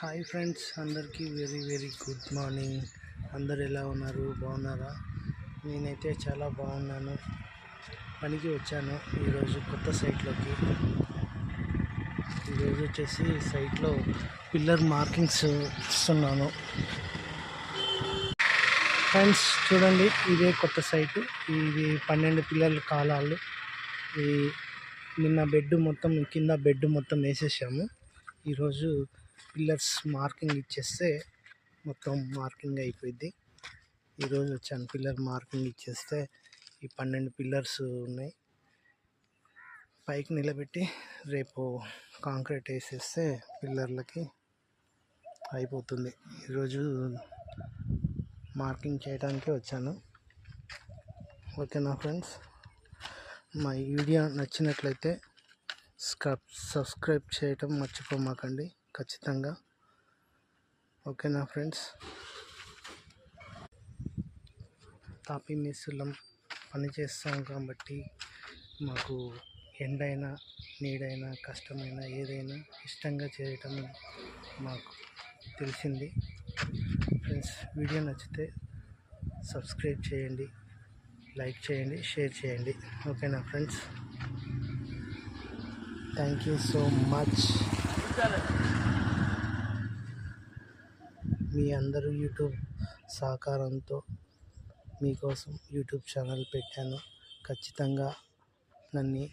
Hi friends, అందరికీ very very good morning. అందరు ఎలా ఉన్నారు? బాగున్నారా? నేనైతే చాలా బాగున్నాను. పనికి వచ్చాను ఈరోజు కొత్త సైట్లోకి. ఈరోజు వచ్చేసి సైట్లో పిల్లర్ మార్కింగ్స్ ఇస్తున్నాను. ఫ్రెండ్స్ చూడండి, ఇదే కొత్త సైటు. ఇది 12 పిల్లర్ల కాలాలు. ఈ నిన్న బెడ్ మొత్తం కింద బెడ్ మొత్తం వేసేసాము. ఈరోజు పిల్లర్స్ మార్కింగ్ ఇచ్చేస్తే మొత్తం మార్కింగ్ అయిపోయింది. ఈరోజు వచ్చాను, పిల్లర్ మార్కింగ్ ఇచ్చేస్తే ఈ 12 పిల్లర్స్ ఉన్నాయి. పైకి నిలబెట్టి రేపు కాంక్రీట్ వేసేస్తే పిల్లర్లకి అయిపోతుంది. ఈరోజు మార్కింగ్ చేయడానికి వచ్చాను. ఓకేనా ఫ్రెండ్స్? మా వీడియో నచ్చినట్లయితే సబ్స్క్రైబ్ చేయటం మర్చిపోమాకండి ఖచ్చితంగా. ఓకేనా ఫ్రెండ్స్? తాపీ మేస్త్రులం పని చేస్తాం కాబట్టి మాకు ఎండైనా నీడైనా కష్టమైన ఏదైనా ఇష్టంగా చేయటం మాకు తెలిసింది. ఫ్రెండ్స్, వీడియో నచ్చితే సబ్స్క్రైబ్ చేయండి, లైక్ చేయండి, షేర్ చేయండి. ఓకేనా friends? Thank you so much. మీ అందరూ యూట్యూబ్ సహకారంతో మీకోసం యూట్యూబ్ ఛానల్ పెట్టాను. ఖచ్చితంగా నన్ను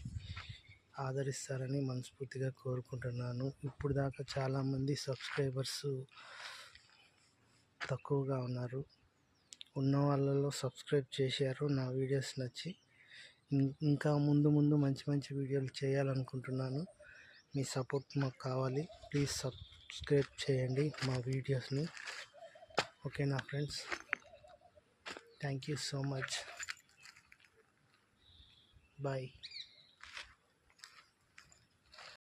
ఆదరిస్తారని మనస్ఫూర్తిగా కోరుకుంటున్నాను. ఇప్పుడు దాకా చాలామంది సబ్స్క్రైబర్స్ తక్కువగా ఉన్నారు. ఉన్న వాళ్ళలో సబ్స్క్రైబ్ చేశారు. నా వీడియోస్ నచ్చి ఇంకా ముందు ముందు మంచి మంచి వీడియోలు చేయాలనుకుంటున్నాను. మీ సపోర్ట్ మాకు కావాలి. ప్లీజ్ సబ్స్క్రైబ్ చేయండి మా వీడియోస్ని. ఓకేనా friends? Thank you so much. Bye.